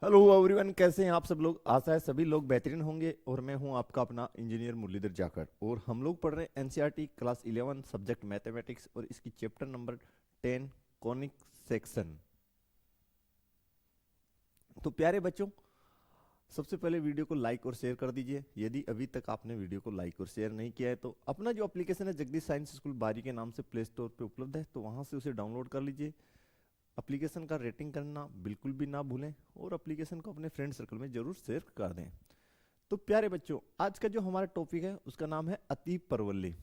Hello everyone, कैसे हैं आप सब लोग। आशा है सभी लोग बेहतरीन होंगे। और मैं हूं आपका अपना इंजीनियर मुरलीधर जाखड़, और हम लोग पढ़ रहे हैं एनसीईआरटी क्लास 11 सब्जेक्ट मैथमेटिक्स, और इसकी चैप्टर नंबर 10 कॉनिक सेक्शन। तो प्यारे बच्चों, सबसे पहले वीडियो को लाइक और शेयर कर दीजिए। यदि अभी तक आपने वीडियो को लाइक और शेयर नहीं किया है तो अपना जो एप्लीकेशन है जगदीश साइंस स्कूल बारी के नाम से प्ले स्टोर पे उपलब्ध है, तो वहां से उसे डाउनलोड कर लीजिए। एप्लीकेशन का रेटिंग करना बिल्कुल भी ना भूलें, और एप्लीकेशन को अपने फ्रेंड सर्कल में जरूर शेयर कर दें। तो प्यारे बच्चों, आज का जो हमारा टॉपिक है उसका नाम है अति परवलय।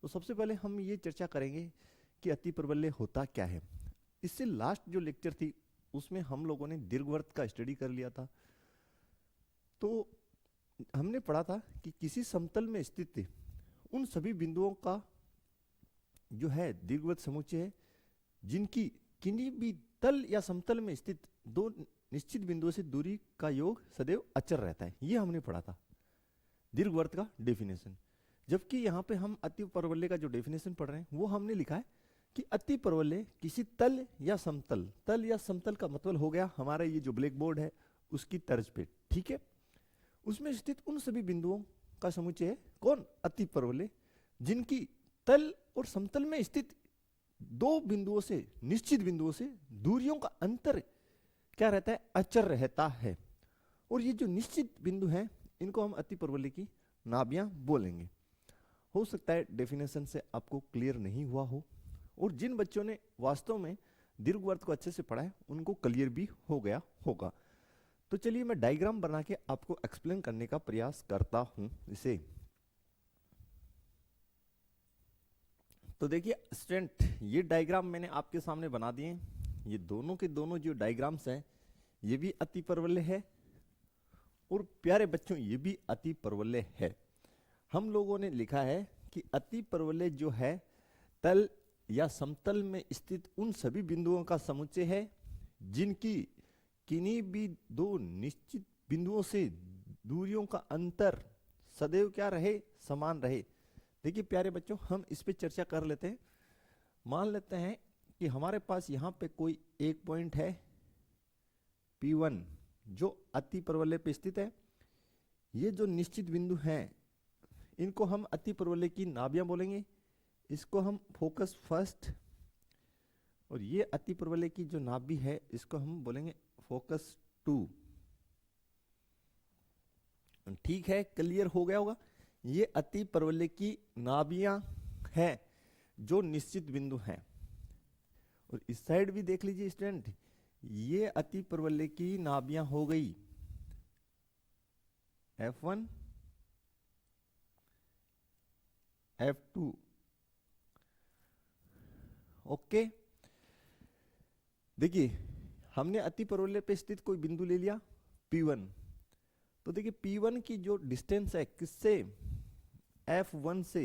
तो सबसे पहले हम ये चर्चा करेंगे कि अति परवलय होता क्या है। इससे लास्ट जो लेक्चर थी उसमें हम लोगों ने दीर्घवृत्त का स्टडी कर लिया था। तो हमने पढ़ा था कि किसी समतल में स्थित उन सभी बिंदुओं का जो है दीर्घवृत्त समुच्चय है, जिनकी किन्हीं भी तल या समतल में स्थित दो निश्चित बिंदुओं से दूरी का योग सदैव अचर रहता है। ये हमने पढ़ा था दीर्घवृत्त का डेफिनेशन। जबकि यहाँ पे हम अति परवलय का जो डेफिनेशन पढ़ रहे हैं वो हमने लिखा है कि अति परवलय किसी तल या समतल, तल या समतल का मतलब हो गया हमारा ये जो ब्लैक बोर्ड है उसकी तर्ज पे, ठीक है, उसमें स्थित उन सभी बिंदुओं का समुच्चय है। कौन? अति परवलय, जिनकी तल और समतल में स्थित दो बिंदुओं से, निश्चित बिंदुओं से दूरियों का अंतर क्या रहता है? अचर रहता है। और ये जो निश्चित बिंदु हैं इनको हम अति परवलय की नाभियां बोलेंगे। हो सकता है डेफिनेशन से आपको क्लियर नहीं हुआ हो, और जिन बच्चों ने वास्तव में दीर्घवृत्त को अच्छे से पढ़ा है उनको क्लियर भी हो गया होगा। तो चलिए मैं डायग्राम बना के आपको एक्सप्लेन करने का प्रयास करता हूं इसे। तो देखिए स्टूडेंट, ये डायग्राम मैंने आपके सामने बना दिए। ये दोनों के दोनों जो डायग्राम्स हैं ये भी अति परवलय है, और प्यारे बच्चों ये भी अति परवलय है। हम लोगों ने लिखा है कि अति परवलय जो है तल या समतल में स्थित उन सभी बिंदुओं का समुच्चय है जिनकी किन्हीं भी दो निश्चित बिंदुओं से दूरियों का अंतर सदैव क्या रहे? समान रहे। देखिए प्यारे बच्चों, हम इस पे चर्चा कर लेते हैं। मान लेते हैं कि हमारे पास यहाँ पे कोई एक पॉइंट है P1 जो अति परवलय पे स्थित है। ये जो निश्चित बिंदु हैं इनको हम अति परवलय की नाभियां बोलेंगे। इसको हम फोकस फर्स्ट, और ये अति परवलय की जो नाभि है इसको हम बोलेंगे फोकस टू। ठीक है, क्लियर हो गया होगा। ये अति परवलय की नाभियां हैं जो निश्चित बिंदु हैं। और इस साइड भी देख लीजिए स्टूडेंट, ये अति परवलय की नाभियां हो गई F1 F2। ओके, देखिए हमने अति परवलय पे स्थित कोई बिंदु ले लिया P1। तो देखिए P1 की जो डिस्टेंस है किससे? F1 से।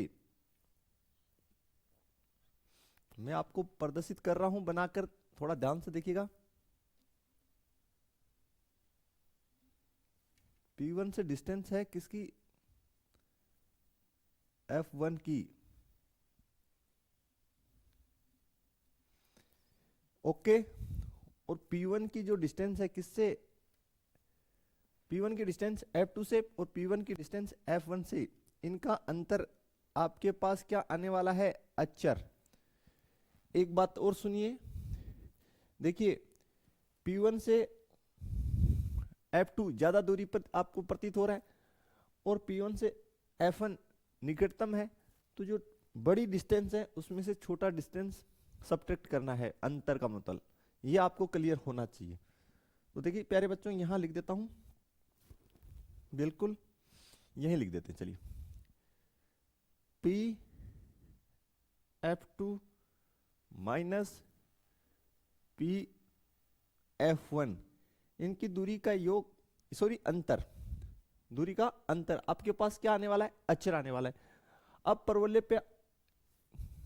मैं आपको प्रदर्शित कर रहा हूं बनाकर, थोड़ा ध्यान से देखिएगा। P1 से डिस्टेंस है किसकी? F1 की। ओके, और P1 की जो डिस्टेंस है किससे? P1 की डिस्टेंस F2 से, और P1 की डिस्टेंस F1 से। इनका अंतर आपके पास क्या आने वाला है? अचर। एक बात और सुनिए, देखिए P1 से F2 ज्यादा दूरी पर आपको प्रतीत हो रहा है, और P1 से F1 निकटतम है। तो जो बड़ी डिस्टेंस है उसमें से छोटा डिस्टेंस सब्ट्रैक्ट करना है, अंतर का मतलब। ये आपको क्लियर होना चाहिए। तो देखिए प्यारे बच्चों, यहां लिख देता हूं, बिल्कुल यही लिख देते हैं। चलिए P F2 minus P F1, इनकी दूरी का योग, सॉरी अंतर, दूरी का अंतर आपके पास क्या आने वाला है? अचर आने वाला है। अब परवलय पे,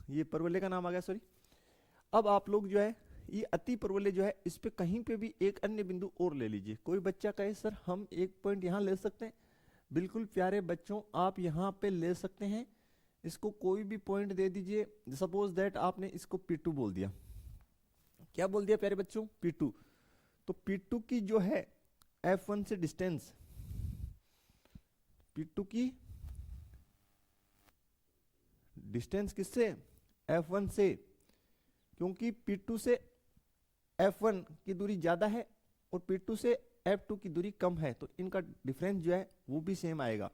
ये परवलय का नाम आ गया, सॉरी। अब आप लोग जो है ये अति परवलय जो है इस पे कहीं पे भी एक अन्य बिंदु और ले लीजिए। कोई बच्चा कहे सर हम एक पॉइंट यहां ले सकते हैं, बिल्कुल प्यारे बच्चों आप यहां पे ले सकते हैं। इसको कोई भी पॉइंट दे दीजिए। सपोज दैट आपने इसको P2 बोल दिया। क्या बोल दिया प्यारे बच्चों? P2। तो P2 की जो है F1 से डिस्टेंस, P2 की डिस्टेंस किससे, F1 से, क्योंकि P2 से F1 की दूरी ज्यादा है और P2 से F2 की दूरी कम है, तो इनका डिफरेंस जो है वो भी सेम आएगा।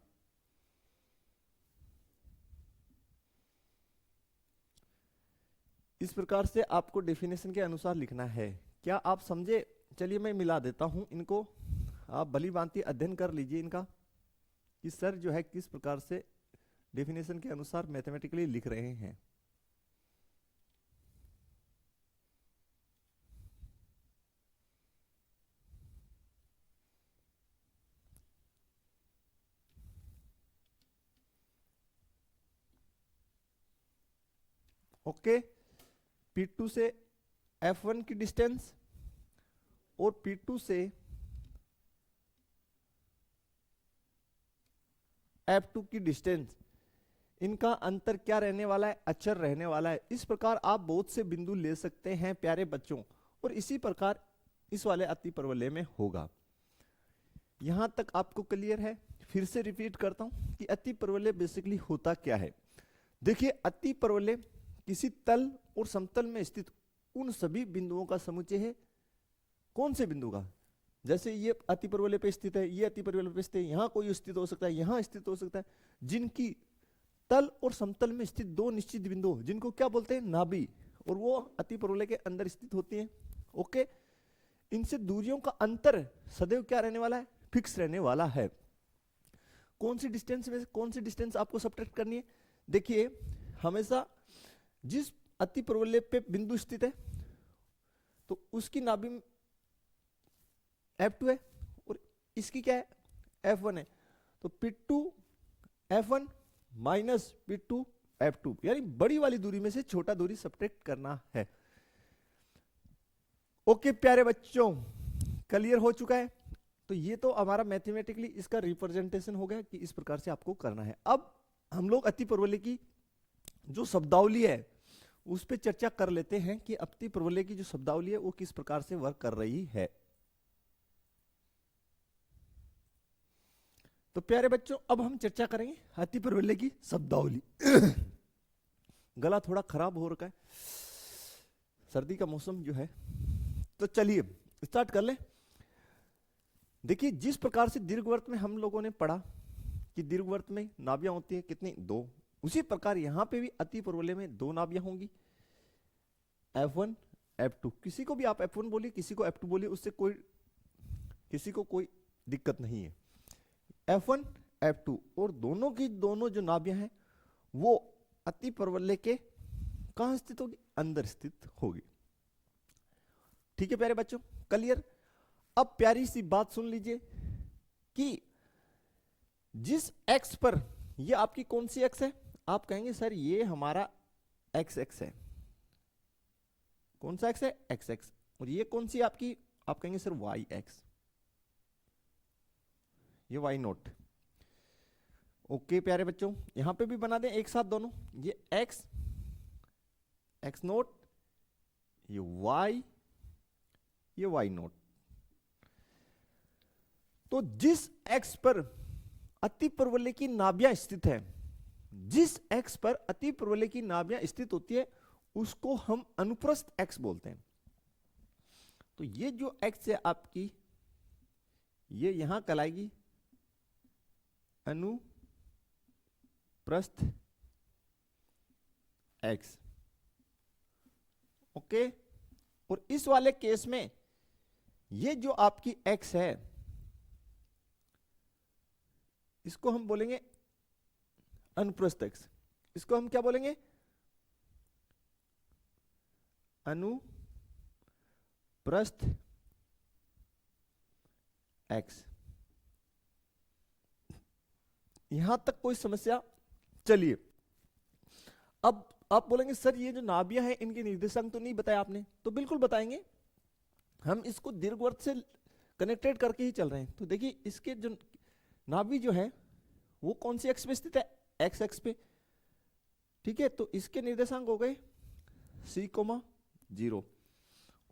इस प्रकार से आपको डेफिनेशन के अनुसार लिखना है। क्या आप समझे? चलिए मैं मिला देता हूं इनको, आप भली भांति अध्ययन कर लीजिए इनका कि सर जो है किस प्रकार से डेफिनेशन के अनुसार मैथमेटिकली लिख रहे हैं। ओके, P2 से F1 की डिस्टेंस और P2 से F2 की डिस्टेंस, इनका अंतर क्या रहने वाला है, अचर रहने वाला है। इस प्रकार आप बहुत से बिंदु ले सकते हैं प्यारे बच्चों, और इसी प्रकार इस वाले अति परवलय में होगा। यहां तक आपको क्लियर है? फिर से रिपीट करता हूं कि अति परवलय बेसिकली होता क्या है। देखिए, अति परवलय किसी तल और समतल में स्थित उन सभी बिंदुओं का समुच्चय है। कौन से बिंदु का? जैसे ये अति परवलय पे स्थित है, ये अति परवलय पे स्थित है, यहां कोई स्थित हो सकता है, यहां स्थित हो सकता है, जिनकी तल और समतल में स्थित दो निश्चित बिंदु, जिनको क्या बोलते हैं, नाभि, और वो अति परवलय के अंदर स्थित होती हैं। ओके, इनसे दूरियों का अंतर सदैव क्या रहने वाला है, फिक्स रहने वाला है। कौन सी डिस्टेंस में से कौन सी डिस्टेंस आपको सब्ट्रैक्ट करनी है? देखिए, हमेशा जिस अति परवलय पे बिंदु स्थित है तो उसकी नाभि F2 है और इसकी क्या है, F1 है। तो P2 F1 minus P2 F2, यानी बड़ी वाली दूरी में से छोटा दूरी सब्ट्रैक्ट करना है। ओके प्यारे बच्चों, क्लियर हो चुका है? तो ये तो हमारा मैथमेटिकली इसका रिप्रेजेंटेशन हो गया कि इस प्रकार से आपको करना है। अब हम लोग अति परवलय की जो शब्दावली है उस पर चर्चा कर लेते हैं कि अति परवलय की जो शब्दावली है वो किस प्रकार से वर्क कर रही है। तो प्यारे बच्चों, अब हम चर्चा करेंगे अति परवलय की शब्दावली। गला थोड़ा खराब हो रखा है, सर्दी का मौसम जो है। तो चलिए स्टार्ट कर ले। देखिए, जिस प्रकार से दीर्घवृत्त में हम लोगों ने पढ़ा कि दीर्घवृत्त में नाभियां होती हैं कितनी, दो, उसी प्रकार यहां पे भी अति परवलय में दो नाभियां होंगी, F1 F2। किसी को भी आप F1 बोलिए, किसी को F2 बोलिए, उससे कोई किसी को कोई दिक्कत नहीं है। F1 F2 और दोनों की दोनों जो नाभियां हैं वो अति परवलय के कहां स्थित होगी, अंदर स्थित होगी। ठीक है प्यारे बच्चों, क्लियर? अब प्यारी सी बात सुन लीजिए कि जिस x पर, ये आपकी कौन सी x है? आप कहेंगे सर ये हमारा x है। कौन सा x है? x। और ये कौन सी आपकी? आप कहेंगे सर yx, ये y0। ओके प्यारे बच्चों, यहां पे भी बना दें एक साथ दोनों, ये x0, ये y, ये y0। तो जिस x पर अति परवलय की नाभियां स्थित है, जिस x पर अति परवलय की नाभियां स्थित होती है उसको हम अनुप्रस्थ x बोलते हैं। तो ये जो x है आपकी, ये यहां कहलाएगी अनुप्रस्थ x। ओके, और इस वाले केस में ये जो आपकी x है इसको हम बोलेंगे अनुप्रस्थ x। इसको हम क्या बोलेंगे? अनुप्रस्थ x। यहां तक कोई समस्या? चलिए, अब आप बोलेंगे सर ये जो नाभियां हैं इनके निर्देशांक तो नहीं बताया आपने। तो बिल्कुल बताएंगे, हम इसको दीर्घवृत्त से कनेक्टेड करके ही चल रहे हैं। तो देखिए, इसके जो नाभि जो है वो कौन सी एक्स पे स्थित है? एक्स एक्स पे। ठीक है, तो इसके निर्देशांक हो गए c, 0।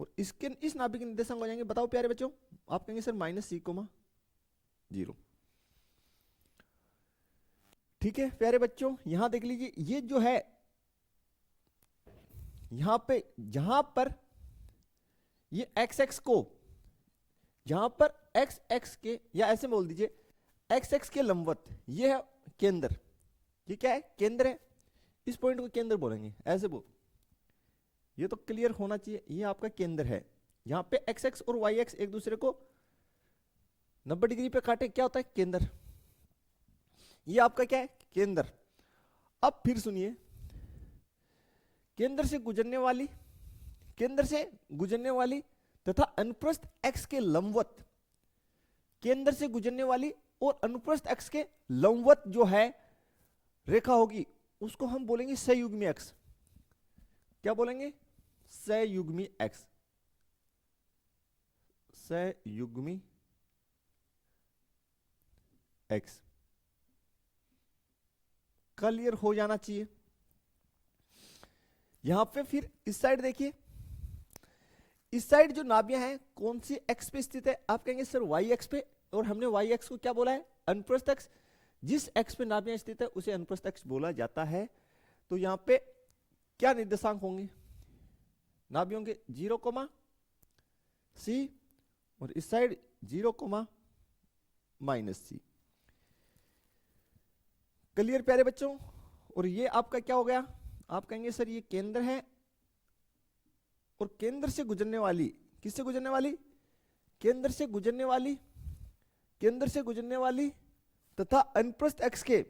और इसके इस नाभि के निर्देशांक हो जाएंगे, बताओ प्यारे बच्चों, आप कहेंगे सर -c,0। ठीक है प्यारे बच्चों, यहां देख लीजिए, ये जो है यहां पे जहां पर ये x को, जहां पर x के, या ऐसे बोल दीजिए x के लंबवत, ये है केंद्र, ये क्या है, केंद्र है, इस पॉइंट को केंद्र बोलेंगे, ऐसे बोल, ये तो क्लियर होना चाहिए, ये आपका केंद्र है। यहां पे x और y एक दूसरे को 90 डिग्री पे काटे, क्या होता है, केंद्र। ये आपका क्या है, केंद्र। अब फिर सुनिए, केंद्र से गुजरने वाली तथा अनुप्रस्थ x के लंबवत, केंद्र से गुजरने वाली और अनुप्रस्थ x के लंबवत जो है रेखा होगी, उसको हम बोलेंगे सहयुग्मी x। क्या बोलेंगे, सहयुग्मी x, सहयुग्मी x। क्लियर हो जाना चाहिए। यहां पे फिर इस साइड देखिए, इस साइड जो नाभियां हैं कौन सी एक्स पे स्थित है, आप कहेंगे सर वाई एक्स पे, और हमने वाई एक्स को क्या बोला है, अनुप्रस्थ एक्स। जिस एक्स पे नाभियां स्थित है उसे अनुप्रस्थ एक्स बोला जाता है। तो यहां पे क्या निर्देशांक होंगे, नाभियों के 0, c, और इस साइड 0, -c। क्लियर प्यारे बच्चों। और ये आपका क्या हो गया, आप कहेंगे सर ये केंद्र है, और केंद्र से गुजरने वाली, किससे गुजरने वाली, केंद्र से गुजरने वाली तथा अनुप्रस्थ एक्स के,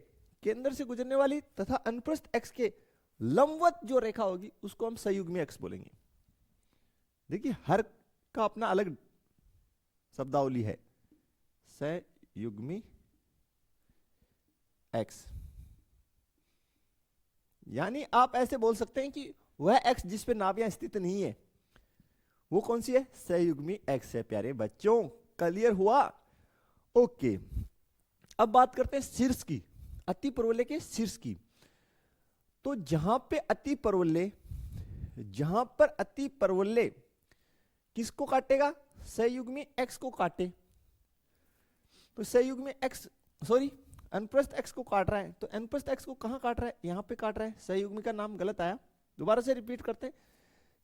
केंद्र से गुजरने वाली तथा अनुप्रस्थ एक्स के लंबवत जो रेखा होगी उसको हम सहयुग्मी एक्स बोलेंगे। देखिए हर का अपना अलग शब्दावली है, सहयुग्मी एक्स। यानी आप ऐसे बोल सकते हैं कि वह एक्स जिस पे नाभियां स्थित नहीं है वो कौन सी है, सहयुग्मी एक्स है। प्यारे बच्चों क्लियर हुआ, ओके। अब बात करते हैं शीर्ष की, अति परवलय के शीर्ष की। तो जहां पर अति परवलय किसको काटेगा, सहयुग्मी एक्स को काटे, तो सहयुग्मी एक्स, सॉरी अनुप्रस्थ एक्स को काट रहा है, तो अनुप्रस्थ एक्स को कहां काट रहा है, यहां पे काट रहा है। सहयुग्मी का नाम गलत आया, दोबारा से रिपीट करते हैं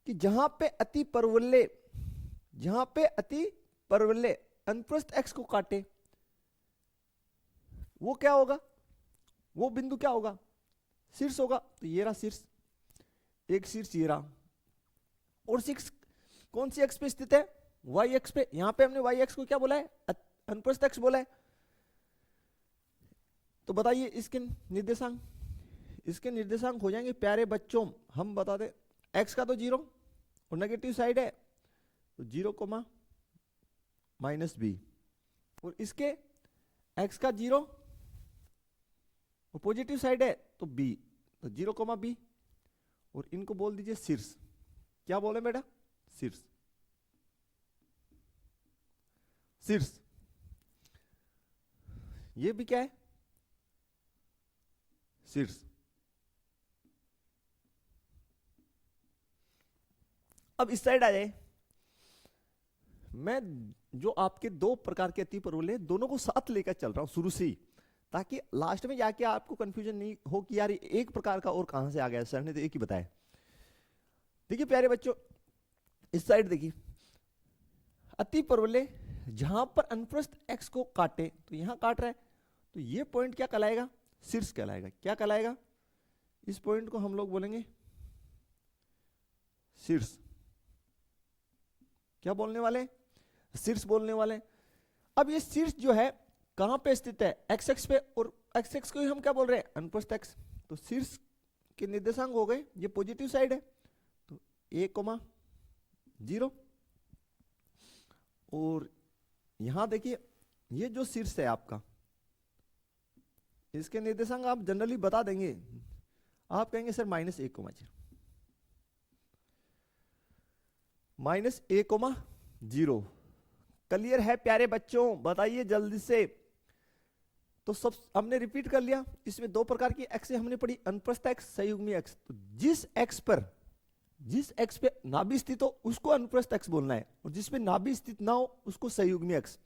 कि जहां पे अति परवलय अनुप्रस्थ एक्स को काटे, वो क्या होगा, वो बिंदु क्या होगा, शीर्ष होगा। तो ये रहा शीर्ष, एक शीर्ष ये रहा, और शीर्ष कौन सी एक्स पे स्थित है, वाई एक्स पे। यहां पे हमने वाई एक्स को क्या बोला है, अनुप्रस्थ एक्स बोला है। तो बताइए इसके निर्देशांक हो जाएंगे प्यारे बच्चों, हम बता दें, एक्स का तो 0 और नेगेटिव साइड है तो 0, -b, और इसके एक्स का 0 और पॉजिटिव साइड है तो b, तो 0, b, और इनको बोल दीजिए शीर्ष। क्या बोले बेटा, शीर्ष। ये भी क्या है, शीर्ष। अब इस साइड आ जाए, मैं जो आपके दो प्रकार के अति परवलय दोनों को साथ लेकर चल रहा हूं शुरू से ही, ताकि लास्ट में जाके आपको कंफ्यूजन नहीं हो कि यार एक प्रकार का और कहां से आ गया, सर ने तो एक ही बताया। देखिए प्यारे बच्चों, इस साइड देखिए, अति परवलय जहां पर अनुप्रस्थ एक्स को काटे, तो यहां काट रहा है, तो ये पॉइंट क्या कहलाएगा, शीर्ष कहलाएगा। क्या कहलाएगा, इस पॉइंट को हम लोग बोलेंगे शीर्ष। क्या बोलने वाले, शीर्ष बोलने वाले। अब ये शीर्ष जो है कहां पे स्थित है, एक्स एक्स पे, और एक्स एक्स को ही हम क्या बोल रहे हैं, अनुप्रस्थ एक्स। तो शीर्ष के निर्देशांक हो गए, ये पॉजिटिव साइड है तो 1, 0, और यहां देखिए ये जो शीर्ष है आपका, इसके निर्देशांक आप जनरली बता देंगे, आप कहेंगे सर -1, -1, 0। क्लियर है प्यारे बच्चों, बताइए जल्दी से। तो सब हमने रिपीट कर लिया। इसमें दो प्रकार की एक्स हमने पढ़ी, अनुप्रस्थ एक्स, सहयुग्मी एक्स। तो जिस एक्स पर जिस एक्स पे नाभि स्थित हो उसको अनुप्रस्थ एक्स बोलना है, और जिस पे नाभि स्थित ना हो उसको सहयुग्मी एक्स।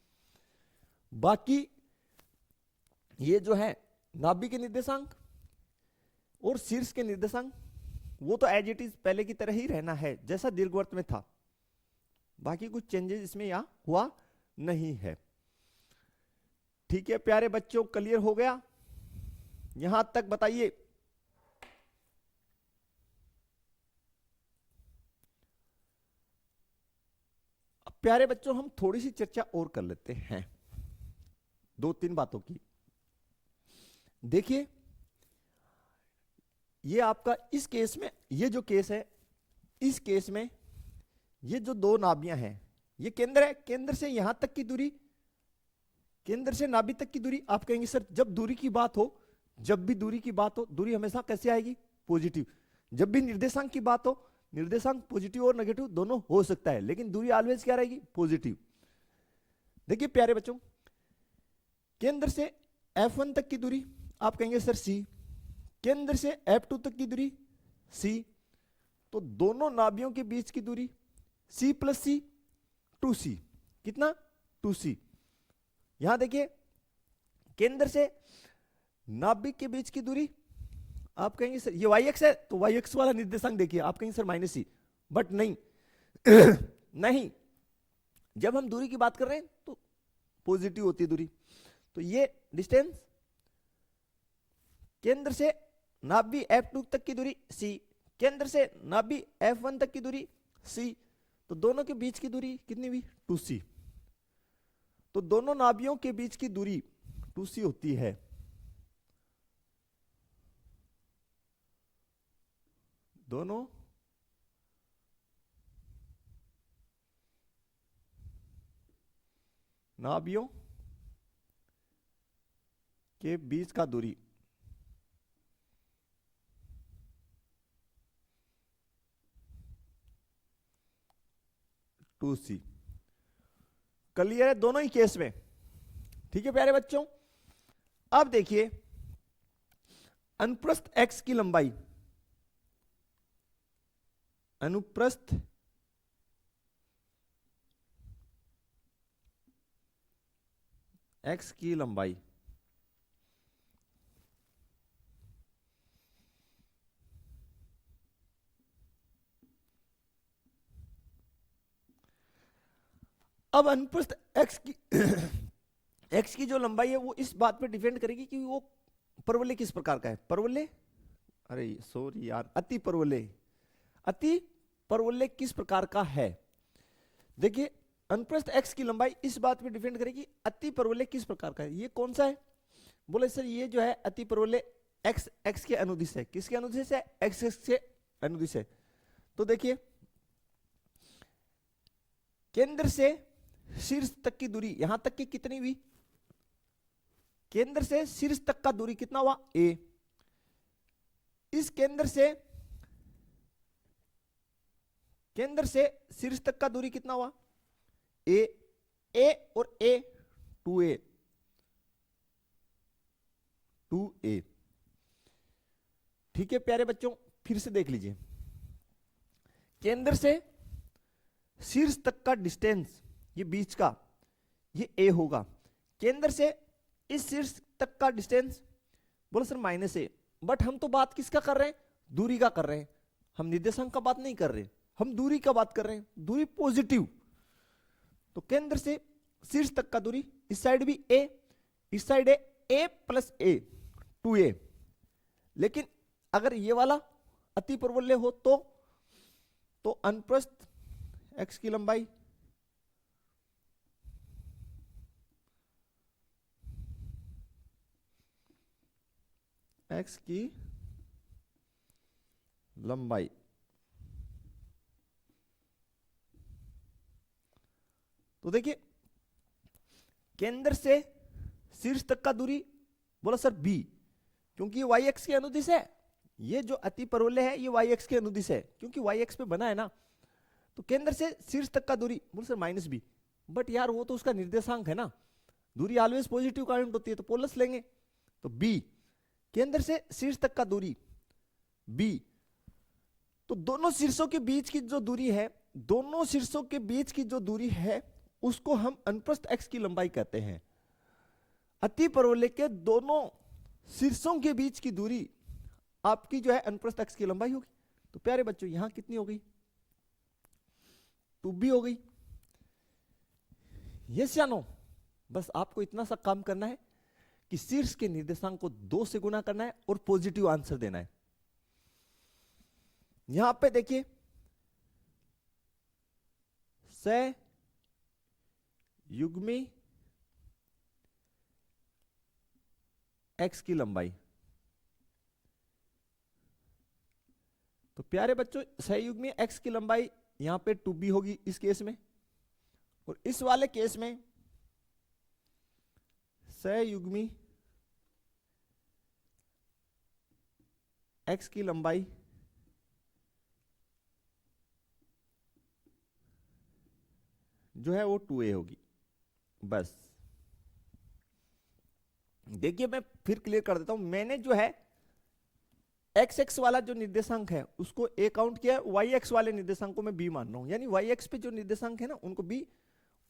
बाकी ये जो है नाभि के निर्देशांक और शीर्ष के निर्देशांक वो तो एज इट इज पहले की तरह ही रहना है जैसा दीर्घवृत्त में था, बाकी कुछ चेंजेस इसमें यहां हुआ नहीं है। ठीक है प्यारे बच्चों, क्लियर हो गया यहां तक? बताइए। अब प्यारे बच्चों हम थोड़ी सी चर्चा और कर लेते हैं 2-3 बातों की। देखिए ये आपका इस केस में, ये जो केस है इस केस में ये जो दो नाभियां हैं ये केंद्र है, केंद्र से यहां तक की दूरी, केंद्र से नाभि तक की दूरी। आप कहेंगे सर जब दूरी की बात हो, जब भी दूरी की बात हो दूरी हमेशा कैसे आएगी? पॉजिटिव। जब भी निर्देशांक की बात हो निर्देशांक पॉजिटिव और नेगेटिव दोनों हो सकता है, लेकिन दूरी ऑलवेज क्या रहेगी? पॉजिटिव। देखिए प्यारे बच्चों केंद्र से F1 तक की दूरी आप कहेंगे सर C, केंद्र से F2 तक की दूरी C, तो दोनों नाभियों के बीच की दूरी C प्लस C 2C। कितना? 2C। यहां देखिए केंद्र से नाभिक के बीच की दूरी आप कहेंगे सर ये y एक्स है, तो y एक्स वाला निर्देशांक देखिए आप कहेंगे सर -C, बट नहीं नहीं, जब हम दूरी की बात कर रहे हैं तो पॉजिटिव होती है दूरी। तो ये डिस्टेंस केंद्र से नाभि F2 तक की दूरी C, केंद्र से नाभि F1 तक की दूरी C, तो दोनों के बीच की दूरी कितनी हुई? 2C। तो दोनों नाभियों के बीच की दूरी 2C होती है। दोनों नाभियों के बीच का दूरी 2C। क्लियर है दोनों ही केस में? ठीक है प्यारे बच्चों, अब देखिए अनुप्रस्थ x की लंबाई, अनुप्रस्थ x की लंबाई अब अनुप्रस्थ x की x की जो लंबाई है वो इस बात पे डिपेंड करेगी कि वो परवलय किस प्रकार का है। परवलय, अरे सॉरी यार, अति परवलय, अति परवलय किस प्रकार का है। देखिए अनुप्रस्थ x की लंबाई इस बात पे डिपेंड करेगी अति परवलय किस प्रकार का है। ये कौन सा है? बोले सर ये जो है अति परवलय x x के अनुदिश है। किसके अनुदिश है? x x के अनुदिश है। तो देखिए केंद्र से शीर्ष तक की दूरी यहां तक की कितनी हुई? केंद्र से शीर्ष तक का दूरी कितना हुआ? A। इस केंद्र से शीर्ष तक का दूरी कितना हुआ? A। A और A 2A, 2A। ठीक है प्यारे बच्चों, फिर से देख लीजिए केंद्र से शीर्ष तक का डिस्टेंस ये बीच का ये A होगा। केंद्र से इस शीर्ष तक का डिस्टेंस बोलो सर -A, बट हम तो बात किसका कर रहे हैं? दूरी का कर रहे हैं, हम निर्देशांक का बात नहीं कर रहे, हम दूरी का बात कर रहे हैं, दूरी पॉजिटिव। तो केंद्र से शीर्ष तक का दूरी इस साइड भी A, इस साइड है A प्लस A 2A। लेकिन अगर ये वाला अति परवलय हो तो अनुप्रस्थ x की लंबाई x की लंबाई तो देखिए केंद्र से शीर्ष तक का दूरी बोला सर b, क्योंकि ये y एक्स के अनुदिश है। ये जो अति परवलय है ये y एक्स के अनुदिश है, क्योंकि y एक्स पे बना है ना। तो केंद्र से शीर्ष तक का दूरी बोलो सर -b, बट यार वो तो उसका निर्देशांक है ना, दूरी ऑलवेज पॉजिटिव काउंट होती है तो पोलस लेंगे। तो b, केंद्र से शीर्ष तक का दूरी b, तो दोनों शीर्षों के बीच की जो दूरी है, दोनों शीर्षों के बीच की जो दूरी है उसको हम अनुप्रस्थ x की लंबाई कहते हैं। अति परवलय के दोनों शीर्षों के बीच की दूरी आपकी जो है अनुप्रस्थ x की लंबाई होगी। तो प्यारे बच्चों यहां कितनी हो गई? 2b हो गई। यस या नो? बस आपको इतना सा काम करना है कि शीर्ष के निर्देशांक को 2 से गुना करना है और पॉजिटिव आंसर देना है। यहां पे देखिए सहयुग्मी x की लंबाई। तो प्यारे बच्चों सहयुग्मी x की लंबाई यहां पे 2b होगी इस केस में, और इस वाले केस में सहयुग्मी x की लंबाई जो है वो 2a होगी। बस देखिए मैं फिर क्लियर कर देता हूं। मैंने जो है x वाला जो निर्देशांक है उसको a काउंट किया है, y वाले निर्देशांक को मैं b मान रहा हूं, यानी y पे जो निर्देशांक है ना उनको b,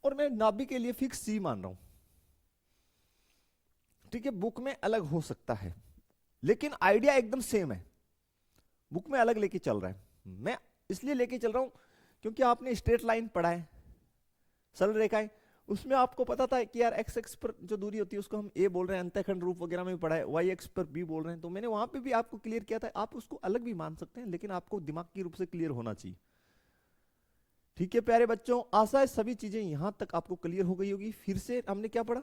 और मैं नाभि के लिए फिक्स c मान रहा हूं। ठीक है, बुक में अलग हो सकता है लेकिन आइडिया एकदम सेम है। बुक में अलग लेके चल रहा है, मैं इसलिए लेके चल रहा हूं क्योंकि आपने स्ट्रेट लाइन पढ़ा है, सरल रेखाएं, उसमें आपको पता था कि यार x पर जो दूरी होती है उसको हम a बोल रहे हैं, अंतःखंड रूप वगैरह में भी पढ़ा है, y पर b बोल रहे हैं, तो मैंने वहां पे भी आपको क्लियर किया था। आप उसको अलग भी मान सकते हैं लेकिन आपको दिमाग की रूप से क्लियर होना चाहिए। ठीक है प्यारे बच्चों, आशा है सभी चीजें यहां तक आपको क्लियर हो गई होगी। फिर से हमने क्या पढ़ा?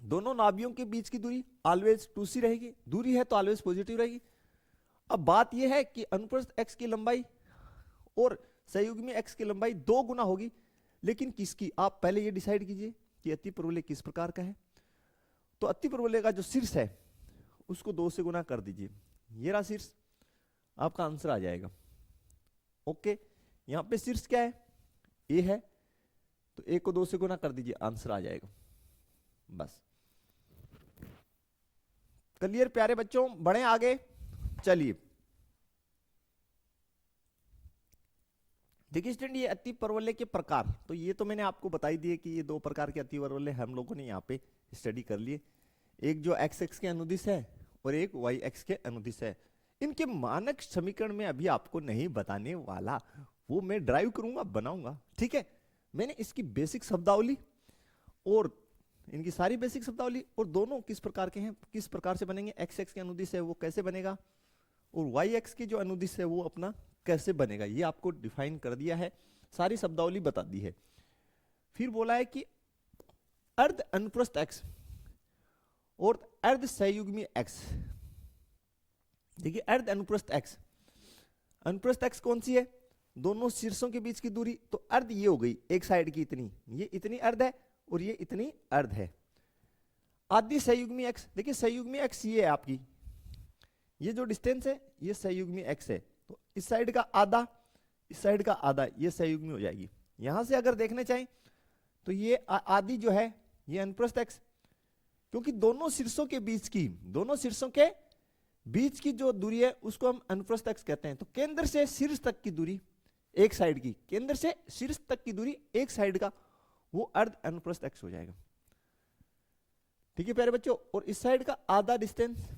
दोनों नाभियों के बीच की दूरी ऑलवेज 2c रहेगी, दूरी है तो ऑलवेज पॉजिटिव रहेगी। अब बात यह है कि अनुप्रस्थ x की लंबाई और सहयुग्मी x की लंबाई 2 गुना होगी, लेकिन किसकी? आप पहले ये डिसाइड कीजिए कि अति परवलय किस प्रकार का है। तो अति परवलय का जो शीर्ष है उसको 2 से गुना कर दीजिए, ये रहा शीर्ष, आपका आंसर आ जाएगा। ओके, यहां पे शीर्ष क्या है? a है, तो a को 2 से गुना कर दीजिए, आंसर आ जाएगा। बस क्लियर प्यारे बच्चों? बढ़े आगे, चलिए देखिए स्टूडेंट, ये अति परवलय के प्रकार, तो ये तो मैंने आपको बताई दिए कि ये 2 प्रकार के अति परवलय हम लोगों ने यहाँ पे स्टडी कर लिए। एक जो x के अनुदिश है और एक y के अनुदिश है। इनके मानक समीकरण में अभी आपको नहीं बताने वाला, वो मैं ड्राइव करूंगा, बनाऊंगा। ठीक है, मैंने इसकी बेसिक शब्दावली और इनकी सारी बेसिक शब्दावली और दोनों किस प्रकार के हैं, किस प्रकार से बनेंगे, x के अनुदिश है वो कैसे बनेगा और y की जो अनुदिश है वो अपना कैसे बनेगा, ये आपको डिफाइन कर दिया है, सारी शब्दावली बता दी है। फिर बोला है कि अर्ध अनुप्रस्थ x और अर्ध सहयुग्मी x। देखिए अर्ध अनुप्रस्थ x, अनुप्रस्थ x कौन सी है? दोनों शीर्षों के बीच की दूरी, तो अर्ध ये हो गई एक साइड की इतनी, ये इतनी अर्ध है और ये इतनी अर्ध है। आदि सहयुग्मी x, देखिए सहयुग्मी x ये है आपकी, ये जो डिस्टेंस है ये सहयुग्मी x है, तो इस साइड का आधा, इस साइड का आधा, ये सहयुग्मी हो जाएगी। यहां से अगर देखने चाहें तो ये आदि जो है ये अनुप्रस्थ x, क्योंकि दोनों शीर्षों के बीच की, दोनों शीर्षों के बीच की जो दूरी है उसको हम अनुप्रस्थ x कहते हैं। तो केंद्र से शीर्ष तक की दूरी एक साइड की, केंद्र से शीर्ष तक की दूरी एक साइड का, वो अर्ध अनुप्रस्थ x हो जाएगा। ठीक है प्यारे बच्चों, और इस साइड का आधा डिस्टेंस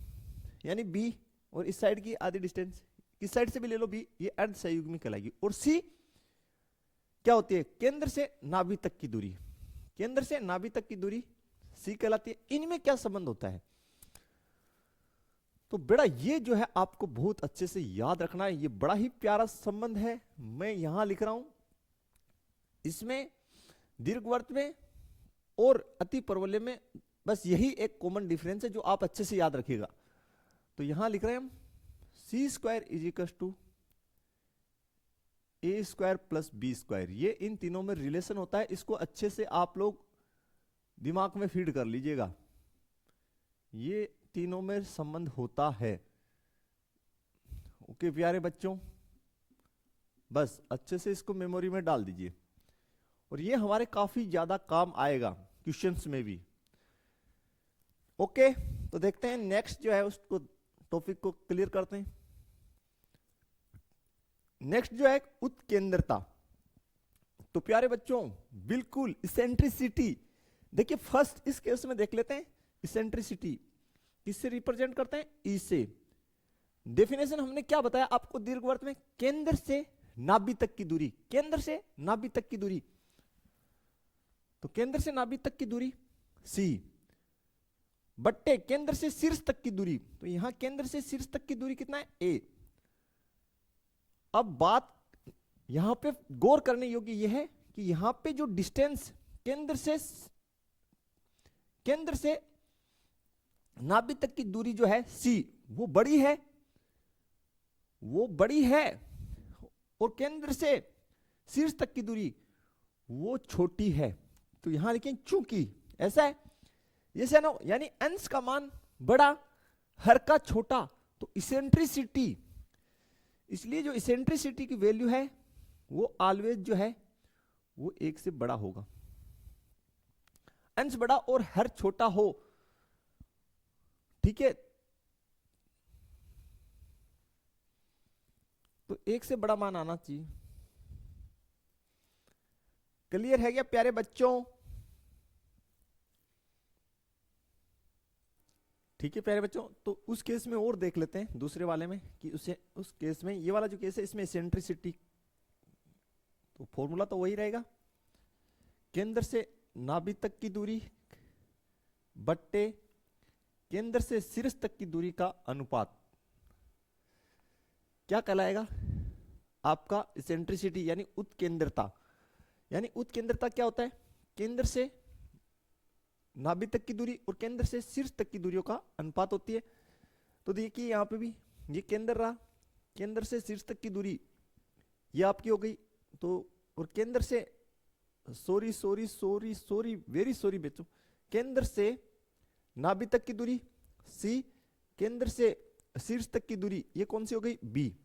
यानी b, और इस साइड की आधी डिस्टेंस किस साइड से भी ले लो b, ये अर्ध सहयुग्मी कहलाएगी। और c क्या होती है? केंद्र से नाभि तक की दूरी, केंद्र से नाभि तक की दूरी c कहलाती है। इनमें क्या संबंध होता है? तो बेटा ये जो है आपको बहुत अच्छे से याद रखना है, ये बड़ा ही प्यारा संबंध है, मैं यहां लिख रहा हूं। इसमें दीर्घवृत्त में और अति परवलय में बस यही एक कॉमन डिफरेंस है जो आप अच्छे से याद रखिएगा। तो यहां लिख रहे हैं हम C square is equal to A square plus B square, ये इन तीनों में रिलेशन होता है, इसको अच्छे से आप लोग दिमाग में फीड कर लीजिएगा, ये तीनों में संबंध होता है। ओके प्यारे बच्चों, बस अच्छे से इसको मेमोरी में डाल दीजिए और ये हमारे काफी ज्यादा काम आएगा क्वेश्चंस में भी। ओके, तो देखते हैं नेक्स्ट जो है उसको टॉपिक को क्लियर करते हैं। नेक्स्ट जो है उत्केंद्रता। तो प्यारे बच्चों बिल्कुल इसेंट्रिसिटी, देखिए फर्स्ट इस केस में देख लेते हैं इसेंट्रिसिटी किससे रिप्रेजेंट करते हैं, ई से। डेफिनेशन हमने क्या बताया आपको दीर्घवृत्त में, केंद्र से नाभि तक की दूरी, केंद्र से नाभि तक की दूरी, तो केंद्र से नाभि तक की दूरी सी, बट्टे केंद्र से शीर्ष तक की दूरी, तो यहां केंद्र से शीर्ष तक की दूरी कितना है, ए। अब बात यहां पे गौर करने योग्य यह है कि यहां पे जो डिस्टेंस केंद्र से नाभि तक की दूरी जो है सी, वो बड़ी है, और केंद्र से शीर्ष तक की दूरी वो छोटी है। तो यहां लिखें चूंकि ऐसा है, जैसे ना, यानी अंश का मान बड़ा हर का छोटा, तो इसेंट्रिसिटी, इसलिए जो इसेंट्रिसिटी की वैल्यू है वो ऑलवेज जो है वो एक से बड़ा होगा। अंश बड़ा और हर छोटा हो, ठीक है, तो एक से बड़ा मान आना चाहिए। क्लियर है क्या प्यारे बच्चों? ठीक है प्यारे बच्चों, तो उस केस में और देख लेते हैं दूसरे वाले में कि उस केस में, ये वाला जो केस है इसमें इसेंट्रिसिटी, तो फॉर्मूला तो वही रहेगा, केंद्र से नाभि तक की दूरी बट्टे केंद्र से शीर्ष तक की दूरी का अनुपात क्या कहलाएगा, आपका इसेंट्रिसिटी यानी उत्केंद्रता। यानी उत्केंद्रता क्या होता है, केंद्र से नाभि तक की दूरी और केंद्र से शीर्ष तक की दूरियों का अनुपात होती है। तो देखिए यहां पे भी ये केंद्र रहा, केंद्र से शीर्ष तक की दूरी ये आपकी हो गई, तो और केंद्र से वेरी सॉरी बच्चों, केंद्र से नाभि तक की दूरी सी, केंद्र से शीर्ष तक की दूरी ये कौन सी हो गई, बी।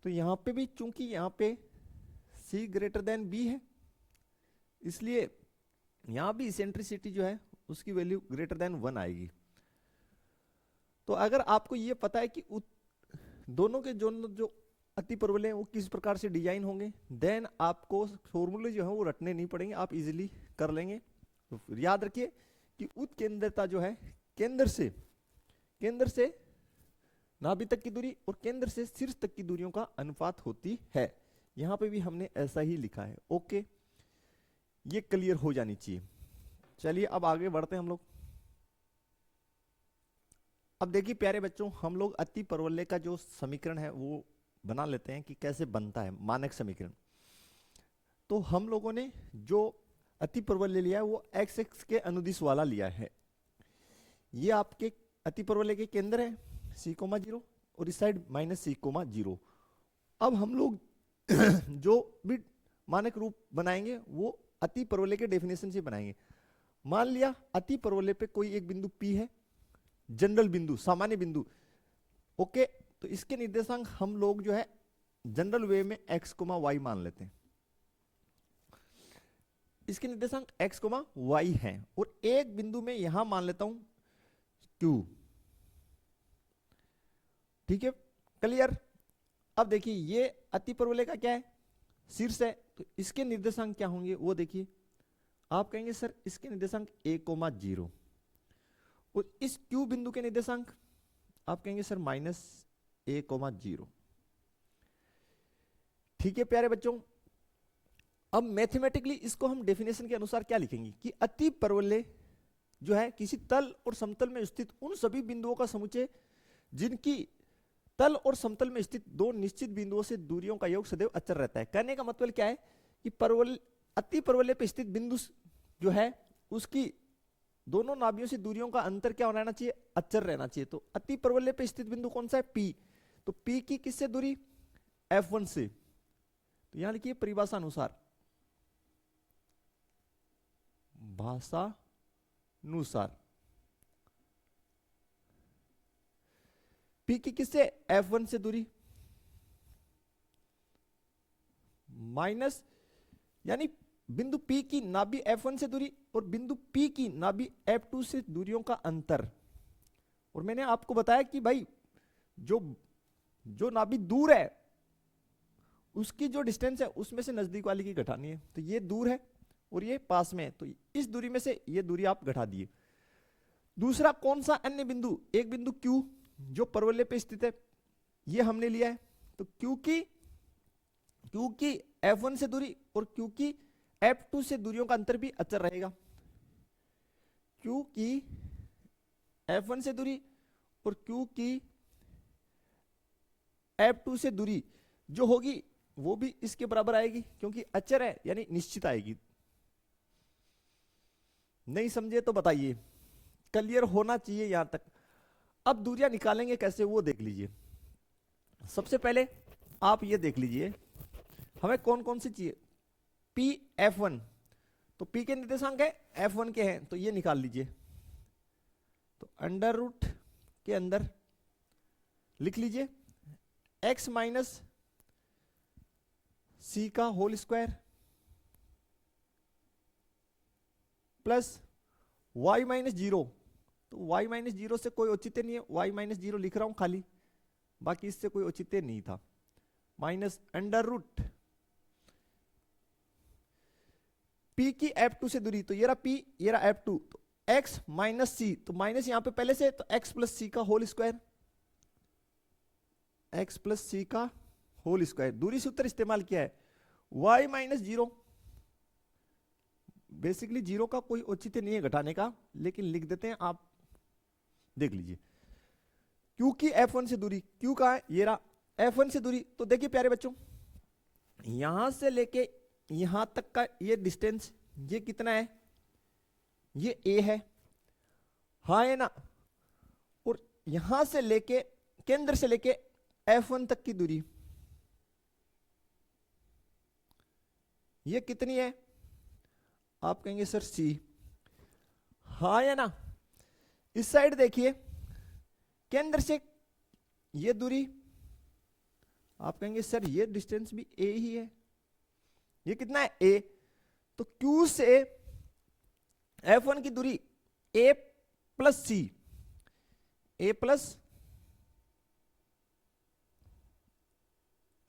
तो यहां पे भी चूंकि यहां पे सी ग्रेटर देन बी है, इसलिए यहां भी इसेंट्रिसिटी जो है उसकी वैल्यू ग्रेटर देन 1 आएगी। तो अगर आपको ये पता है कि दोनों के जो अति परवलय वो किस प्रकार से डिजाइन होंगे, देन आपको फॉर्मूले जो है वो रटने नहीं पड़ेंगे, आप इजीली कर लेंगे। तो याद रखिए कि उत्केंद्रता जो है केंद्र से नाभि तक की दूरी और केंद्र से शीर्ष तक की दूरियों का अनुपात होती है। यहां पे भी हमने ऐसा ही लिखा है। ओके, ये क्लियर हो जानी चाहिए। चलिए अब आगे बढ़ते हैं हम लोग। अब देखिए प्यारे बच्चों, हम लोग अति परवलय का जो समीकरण है वो बना लेते हैं कि कैसे बनता है मानक समीकरण। तो हम लोगों ने जो अति परवलय लिया है वो एक्स एक्स के अनुदिश वाला लिया है। ये आपके अति परवलय के केंद्र है c,0 और इस साइड -c,0। अब हम लोग जो भी मानक रूप बनाएंगे वो अति परवलय के डेफिनेशन से बनाएंगे। मान लिया अति परवलय पे कोई एक बिंदु P है, जनरल बिंदु, सामान्य बिंदु। ओके, तो इसके निर्देशांक हम लोग जो है जनरल वे में x, y मान लेते हैं। इसके निर्देशांक x, y हैं और एक बिंदु में यहां मान लेता हूं Q। ठीक है, क्लियर? अब देखिए ये अति परवलय का क्या है, शीर्ष है, तो इसके निर्देशांक क्या होंगे वो देखिए। आप कहेंगे सर इसके निर्देशांक a, 0 और इस Q बिंदु के निर्देशांक आप कहेंगे सर -a, 0। ठीक है प्यारे बच्चों, अब मैथमेटिकली इसको हम डेफिनेशन के अनुसार क्या लिखेंगे कि अति परवलय जो है किसी तल और समतल में स्थित उन सभी बिंदुओं का समुच्चय जिनकी तल और समतल में स्थित दो निश्चित बिंदुओं से दूरियों का योग सदैव अचर रहता है। कहने का मतलब क्या है कि अति परवलय पर स्थित बिंदु जो है उसकी दोनों नाभियों से दूरियों का अंतर क्या रहना चाहिए, अचर रहना चाहिए। तो अति परवलय पर स्थित बिंदु कौन सा है, P। तो P की किससे दूरी, F1 से। तो यहां लिखिए परिभाषा अनुसार, भाषा अनुसार P की किससे, F1 से दूरी माइनस, यानी बिंदु P की नाभि F1 से दूरी और बिंदु P की नाभि F2 से दूरियों का अंतर। और मैंने आपको बताया कि भाई जो नाभि दूर है उसकी जो डिस्टेंस है उसमें से नजदीक वाली की घटानी है। तो ये दूर है और ये पास में है, तो इस दूरी में से ये दूरी आप घटा दिए। दूसरा कौन सा अन्य बिंदु, एक बिंदु Q जो परवलय पे स्थित है, ये हमने लिया है। तो क्योंकि F1 से दूरी और क्योंकि F2 से दूरियों का अंतर भी अचर रहेगा, क्योंकि F1 से दूरी और क्योंकि F2 से दूरी जो होगी वो भी इसके बराबर आएगी, क्योंकि अचर है यानी निश्चित आएगी। नहीं समझे तो बताइए, क्लियर होना चाहिए यहां तक। अब दूरियां निकालेंगे कैसे वो देख लीजिए। सबसे पहले आप ये देख लीजिए हमें कौन कौन सी चाहिए, P F1, तो P के निर्देशांक है F1 के हैं, तो ये निकाल लीजिए। तो अंडर रूट के अंदर लिख लीजिए x माइनस सी का whole square plus y minus zero. तो y माइनस जीरो से कोई औचित्य नहीं है, y माइनस जीरो लिख रहा हूं खाली, बाकी इससे कोई औचित्य नहीं था। माइनस अंडर रूट p की F2 से दूरी, तो ये रहा p, ये रहा F2, तो x माइनस सी, तो माइनस यहां पे पहले से, तो x प्लस सी का होल स्क्वायर, x प्लस सी का होल स्क्वायर। दूरी सूत्र इस्तेमाल किया है, y minus zero, basically zero का कोई औचित्य नहीं है घटाने का, लेकिन लिख देते हैं, आप देख लीजिए। क्योंकि F1 से दूरी, Q का है ये रहा F1 से दूरी, तो देखिए प्यारे बच्चों यहां से लेके यहां तक का ये डिस्टेंस ये कितना है, ये a है, हाँ है ना। और यहां से लेके केंद्र से लेके F1 तक की दूरी ये कितनी है, आप कहेंगे सर c, हाँ या ना। इस साइड देखिए केंद्र से ये दूरी, आप कहेंगे सर ये डिस्टेंस भी a ही है, ये कितना है a, तो Q से F1 की दूरी a plus C, a plus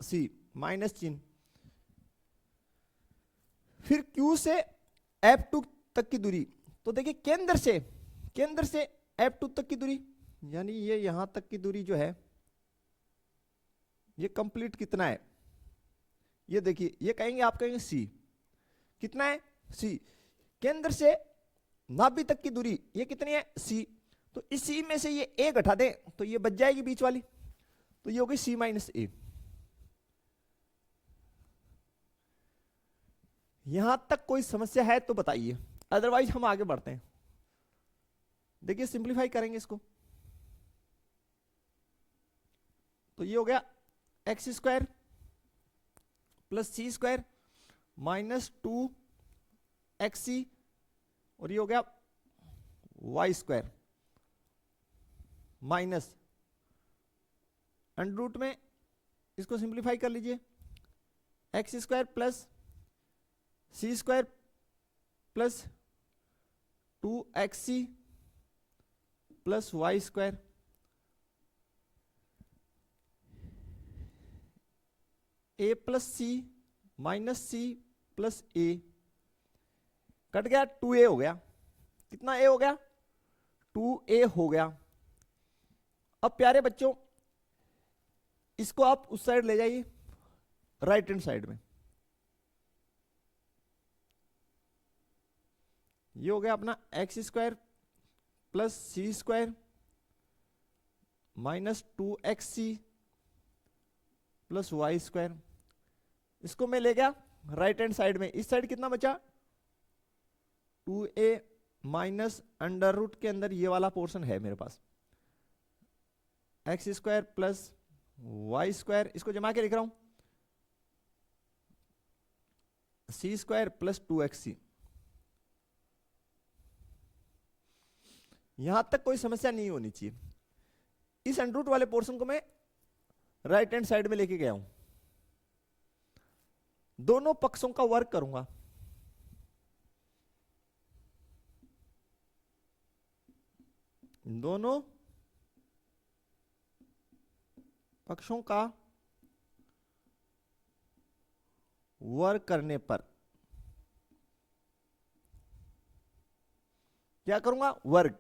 C minus चिन्ह, फिर Q से F2 तक की दूरी, तो देखिए केंद्र से F2 तक की दूरी, यानी ये यहां तक की दूरी जो है ये कंप्लीट कितना है, ये देखिए, ये कहेंगे आप कहेंगे C, कितना है C। केंद्र से नाभि तक की दूरी ये कितनी है C, तो इसी में से ये a घटा दें तो ये बच जाएगी बीच वाली, तो ये हो गई C माइनस a। यहां तक कोई समस्या है तो बताइए, अदरवाइज हम आगे बढ़ते हैं। देखिए सिंपलीफाई करेंगे इसको, तो ये हो गया एक्स स्क्वायर प्लस सी स्क्वायर माइनस 2xc, और ये हो गया y square minus under root में, इसको सिंपलीफाई कर लीजिए, x square plus C square plus 2xc plus Y square, a plus C minus c plus a, cut गया 2a हो गया, कितना a हो गया 2a हो गया। अब प्यारे बच्चों इसको आप उस साइड ले जाइए राइट हैंड साइड में, ये हो गया अपना एक्स स्क्वायर प्लस सी square minus 2xc plus Y square, इसको मैं ले गया राइट हैंड साइड में, इस साइड कितना बचा 2a माइनस अंडर रूट के अंदर ये वाला पोर्शन है मेरे पास X square plus Y square, इसको जमा के लिख रहा हूं सी स्क्वायर प्लस 2xc। यहां तक कोई समस्या नहीं होनी चाहिए। इस अंडर रूट वाले पोर्शन को मैं राइट हैंड साइड में लेके गया हूं, दोनों पक्षों का वर्क करूंगा, दोनों पक्षों का वर्क करने पर क्या करूंगा, वर्ग।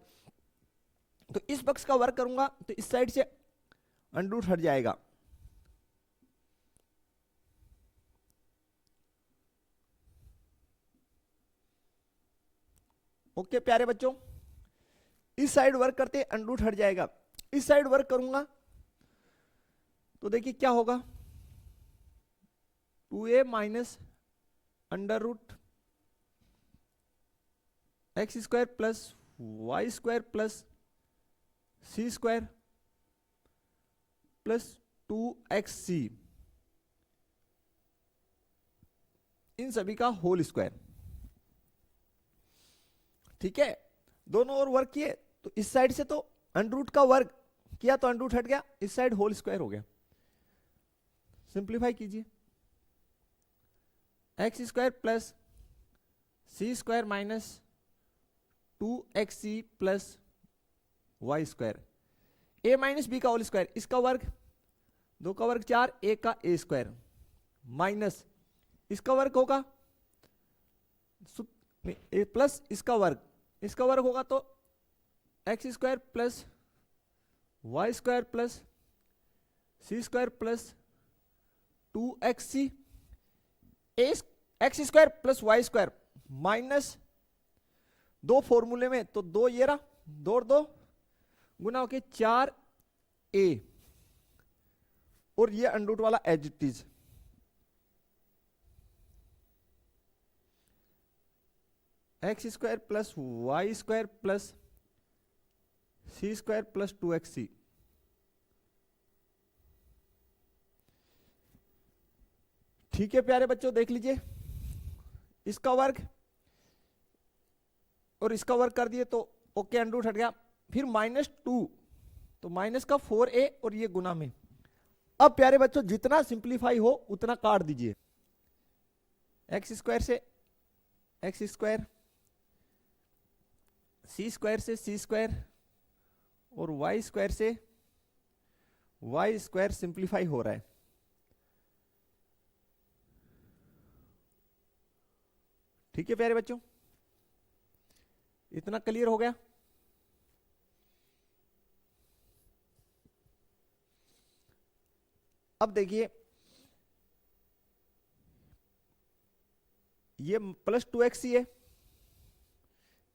तो इस पक्ष का वर्ग करूंगा तो इस साइड से अंडर रूट हट जाएगा। ओके प्यारे बच्चों, इस साइड वर्क करते अंडर रूट हट जाएगा। इस साइड वर्क करूंगा तो देखिए क्या होगा, 2a minus under root X square plus Y square plus सी स्क्वायर प्लस 2xc, इन सभी का होल स्क्वायर। ठीक है, दोनों ओर वर्क किए तो इस साइड से तो अंडर रूट का वर्ग किया तो अंडर रूट हट गया, इस साइड होल स्क्वायर हो गया। सिंप्लीफाई कीजिए, X square plus C square minus 2xc plus Y square, A minus B का होल स्क्वायर, इसका वर्ग, 2 का वर्ग 4, ए का ए स्क्वायर माइनस इसका वर्ग होगा प्लस इसका वर्ग होगा तो x square plus Y square plus सी square plus 2xc, X square plus Y square minus 2 फॉर्मूले में तो 2 ये रहा, 2 और 2 गुना होके 4a, और ये अंडर रूट वाला as it is, x square plus Y square plus C square plus 2xc। ठीक है प्यारे बच्चों, देख लीजिए इसका वर्ग और इसका वर्ग कर दिए तो ओके अंडर रूट हट गया। फिर -2 तो माइनस का 4a और ये गुना में। अब प्यारे बच्चों जितना सिंप्लीफाई हो उतना काट दीजिए, एक्स स्क्वायर से एक्स स्क्वायर, सी स्क्वायर से सी स्क्वायर और वाई स्क्वायर से वाई स्क्वायर सिंप्लीफाई हो रहा है। ठीक है प्यारे बच्चों, इतना क्लियर हो गया। अब देखिए ये प्लस 2xc है,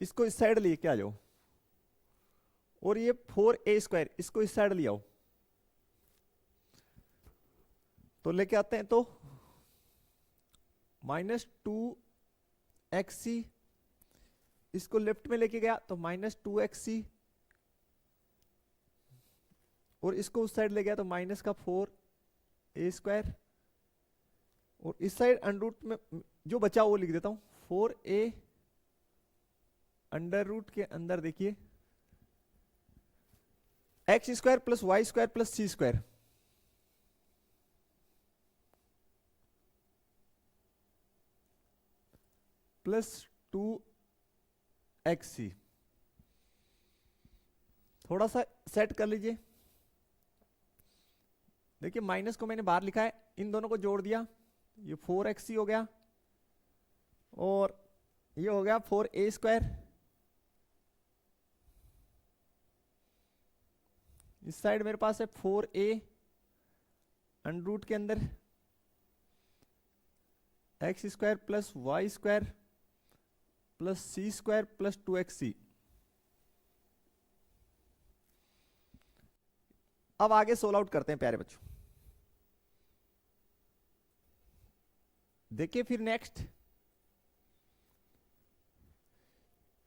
इसको इस साइड लेके आ जाओ, और ये 4a स्क्वायर इसको इस साइड ले आओ, तो लेके आते हैं तो -2xc, इसको लेफ्ट में लेके गया तो -2xc, और इसको उस साइड ले गया तो माइनस का 4a स्क्वायर, और इस साइड अंडर रूट में जो बचा वो लिख देता हूं, 4a अंडर रूट के अंदर देखिए X square plus Y square plus सी स्क्वायर, प्लस 2xc। थोड़ा सा सेट कर लीजिए, देखिए माइनस को मैंने बाहर लिखा है, इन दोनों को जोड़ दिया, ये 4xc हो गया और ये हो गया 4a स्क्वायर, इस साइड मेरे पास है 4a अंडर रूट के अंदर X square plus Y square plus सी स्क्वायर प्लस 2xc। अब आगे सोल्व आउट करते हैं प्यारे बच्चों। देखिए फिर नेक्स्ट,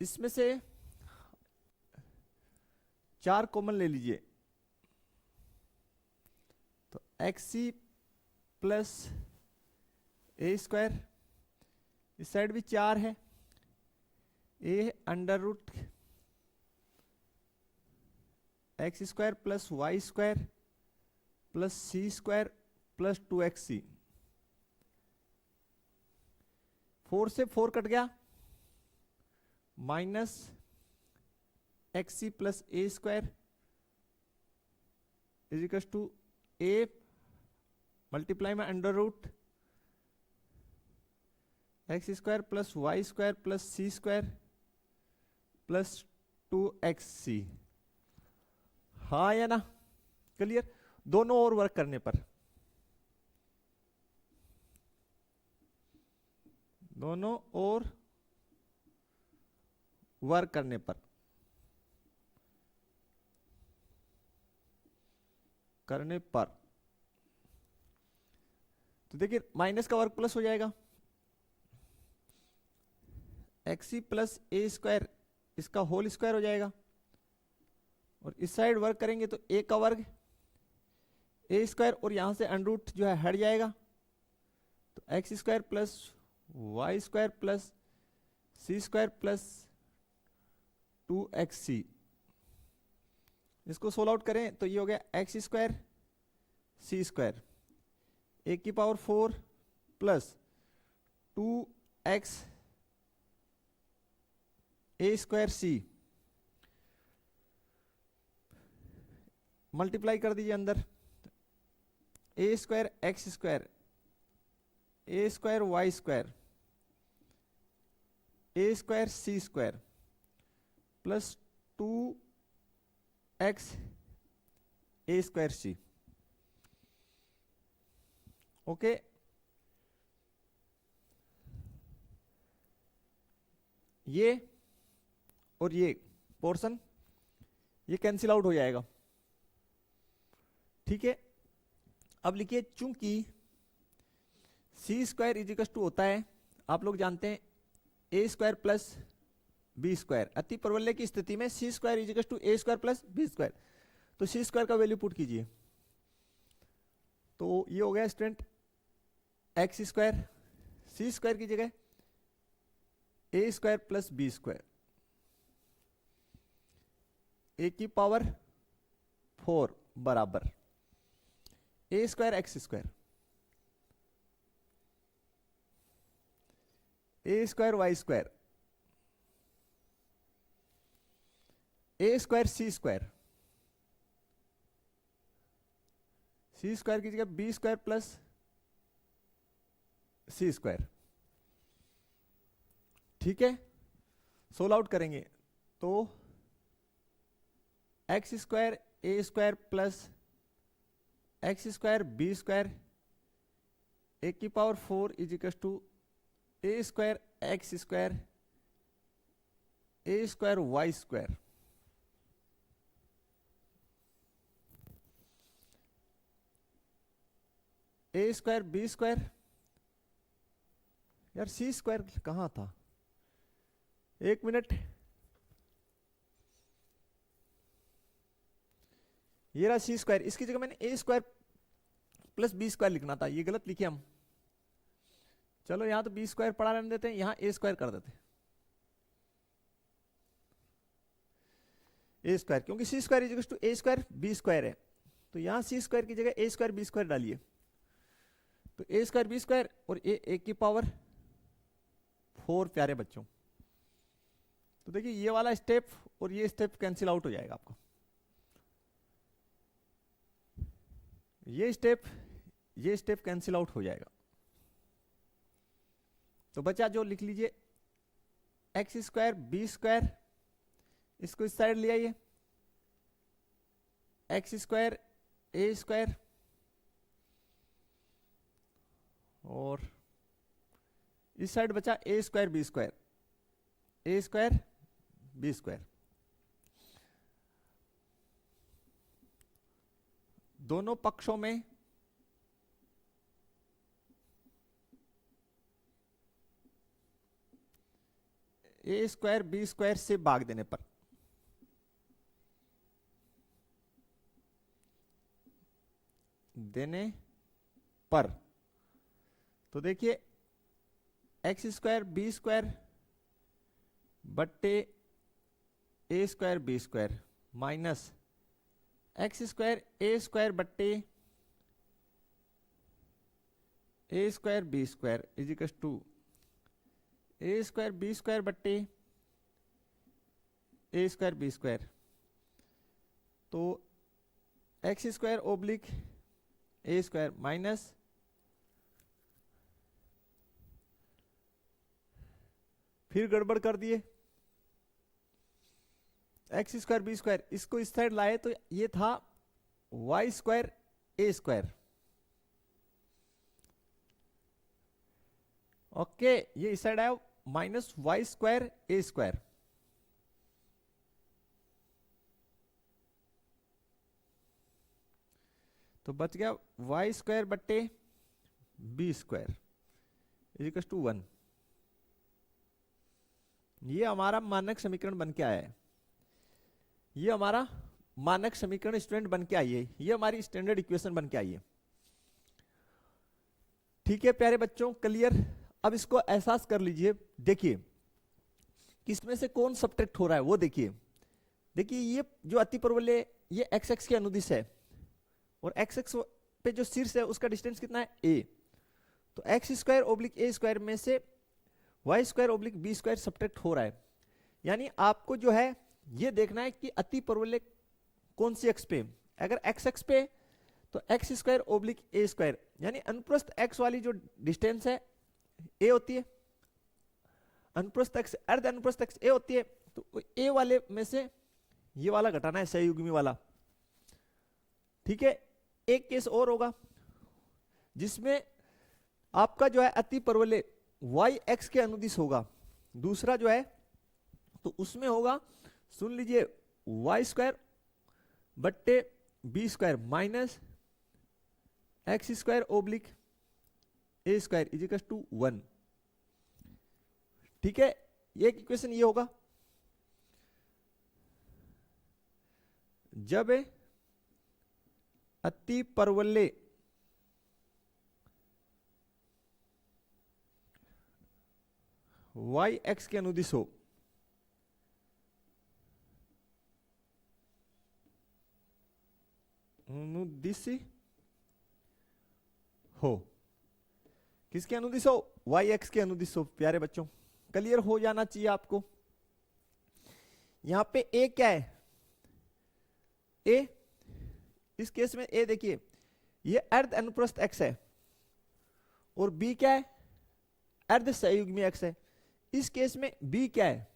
इसमें से 4 कॉमन ले लीजिए, तो xc प्लस a स्क्वायर, इस साइड भी 4 है, a under root X square plus Y square plus C square plus 2xc, 4 से 4 कट गया, minus xc plus a square is equal to a multiply में under root X square plus Y square plus सी square plus 2xc। हाँ या ना? Clear? दोनों ओर work करने पर, दोनों ओर वर्क करने पर, तो देखिए माइनस का वर्क प्लस हो जाएगा, एक्सी प्लस ए स्क्वायर इसका होल स्क्वायर हो जाएगा, और इस साइड वर्क करेंगे तो ए का वर्ग ए स्क्वायर, और यहां से अंडरूट जो है हट जाएगा, तो x square plus Y square plus सी स्क्वायर प्लस 2xc। इसको सोल्व आउट करें तो ये हो गया x square C square A की power 4 plus 2x A square C, multiply कर दीजिए अंदर, A square X square A square Y square A square C square plus 2x A square C. Okay, ये और ये पोर्शन ये cancel out हो जाएगा। ठीक है, अब लिखिए चूंकि C square is equal to होता है, आप लोग जानते हैं, A square plus B square, अति परवलय की स्थिति में C square is equal to A square plus B square, तो सी स्क्वायर का वैल्यू पुट कीजिए, तो ये हो गया student X square, C square की जगह A square plus B square, A की पावर 4 बराबर A square X square A square Y square A square C square, C square की जगह बी स्क्वायर प्लस सी स्क्वायर। ठीक है, सोल्व आउट करेंगे तो x square A square plus X square B square A की power 4 is equal to A square X square A square Y square, A square B square, यार C square कहां था, एक minute, ये रहा सी square, इसकी जगह मैंने ए स्क्वायर प्लस बी स्क्वायर लिखना था, ये गलत लिखे हम, चलो यहां तो बी स्क्वायर पढ़ा रहने देते हैं, यहां ए स्क्वायर कर देते हैं, ए स्क्वायर, क्योंकि C square is equal to A square B square है, तो यहां सी स्क्वायर की जगह ए स्क्वायर बी स्क्वायर डालिए, तो ए स्क्वायर बी स्क्वायर और ए की पावर 4 प्यारे बच्चों, तो देखिए ये वाला स्टेप और ये स्टेप कैंसिल आउट हो जाएगा आपका, ये स्टेप कैंसिल आउट हो जाएगा, तो बच्चा जो लिख लीजिए एक्स स्क्वायर बी स्क्वायर, इसको इस साइड ले आइए, एक्स स्क्वायर ए स्क्वायर और इस साइड बचा ए square B square, A square B square, दोनों पक्षों में ए स्क्वायर बी स्क्वायर से भाग देने पर तो देखिए एक्स स्क्वायर बी स्क्वायर बट्टे A square B square minus x square A square बट्टे A square B square is equal to A square B square बट्टे ए स्क्वायर बी स्क्वायर, तो एक्स स्क्वायर ओब्लिक ए square minus फिर गड़बड़ कर दिए, x square B square, इसको इस side लाए तो ये था Y square A square. Okay, ये इस साइड आया minus Y square A square. तो बच गया वाई स्क्वायर बट्टे बी स्क्वायर इजिकल टू 1। ये हमारा मानक समीकरण बन के आया है, ये हमारा मानक समीकरण स्टूडेंट बन के आई है, ये हमारी स्टैंडर्ड इक्वेशन बन के आई है। ठीक है प्यारे बच्चों, क्लियर। अब इसको एहसास कर लीजिए, देखिए किसमें से कौन सब्ट्रैक्ट हो रहा है वो देखिए। देखिए ये जो अतिपरवलय ये एक्स एक्स के अनुदिश है, और एक्स एक्स पे जो शीर्ष है उसका डिस्टेंस कितना है a। तो एक्स स्क्वायर ओब्लिक ए स्क्वायर में से y square oblique b square subtract हो रहा है। यानी आपको जो है ये देखना है कि अतिपरवलय कौन सी एक्स पे, अगर एक्स एक्स पे तो एक्स स्क्वायर ओब्लिक ए स्क्वायर, यानी अनुप्रस्थ एक्स वाली जो डिस्टेंस है ए होती है, अनुप्रस्थ एक्स अर्ध अनुप्रस्थ एक्स ए होती है, तो ए वाले में से ये वाला घटाना है सहयुग्मी वाला। ठीक है, एक केस और होगा जिसमें आपका जो है अतिपरवलय वाई एक्स के अनुदिश होगा, दूसरा जो है तो उसमें होगा, सुन लीजिए, वाई स्क्वायर बट्टे b square minus x square oblique A square is equal to 1। ठीक है, ये इक्वेशन ये होगा जब अतिपरवलय वाई एक्स के अनुदिश हो, अनुदिश हो, किसके अनुदिश हो, वाई एक्स के अनुदिश हो। प्यारे बच्चों क्लियर हो जाना चाहिए आपको। यहां पे ए क्या है, ए, इस केस में ए देखिए ये अर्ध अनुप्रस्थ एक्स है, और बी क्या है, अर्ध सहयुग्मी एक्स है। इस केस में बी क्या है,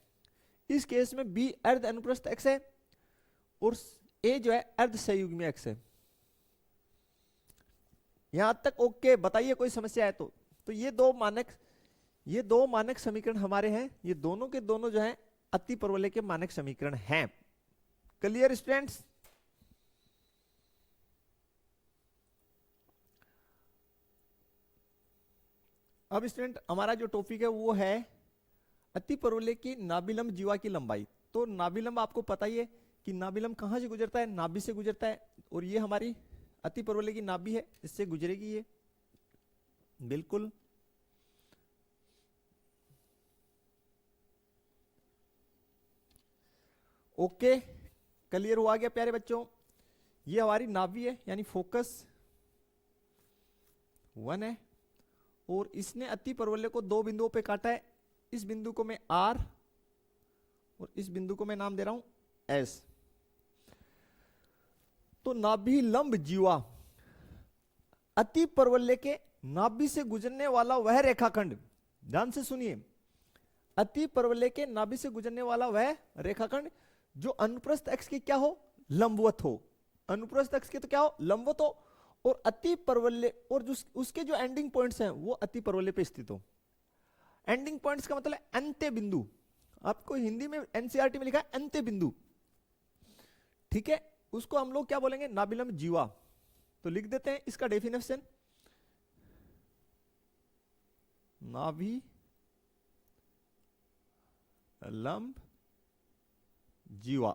इस केस में बी अर्ध अनुप्रस्थ एक्स है, और ए जो है अर्ध सहयुग्मी एक्स है। यहां तक ओके, बताइए कोई समस्या है तो ये दो मानक समीकरण हमारे हैं, ये दोनों के दोनों जो हैं अतिपरवलय के मानक समीकरण हैं। Clear students? अब स्टूडेंट हमारा जो टॉपिक है वो है अतिपरवलय की नाभिलंब जीवा की लंबाई। तो नाभिलंब आपको पता ही है कि नाभिलंब कहां से गुजरता है, नाभि से गुजरता है, और ये हमारी अतिपरवलय की नाभि है, इससे गुजरेगी ये, बिल्कुल। ओके, क्लियर हुआ गया प्यारे बच्चों? ये हमारी नाभि है, यानी फोकस 1 है, और इसने अतिपरवलय को दो बिंदुओं पे काटा है। इस बिंदु को मैं R और इस बिंदु को मैं नाम दे रहा हूं S। तो नाभि लंब जीवा अतिपरवलय के नाभि से गुजरने वाला वह रेखाखंड, ध्यान से सुनिए, अतिपरवलय के नाभि से गुजरने वाला वह रेखाखंड जो अनुप्रस्थ अक्ष के क्या हो, लंबवत हो, अनुप्रस्थ अक्ष के तो क्या हो, लंबवत हो, और अतिपरवलय और जो उसके जो एंडिंग पॉइंट्स हैं वो अतिपरवलय पे स्थित हो। एंडिंग पॉइंट्स का मतलब अंत्य बिंदु, आपको हिंदी में एनसीईआरटी में लिखा है अंत्य बिंदु। ठीक है, उसको हम लोग क्या बोलेंगे, नाभिलंब जीवा। तो लिख देते हैं इसका डेफिनेशन, नाभि लंब जीवा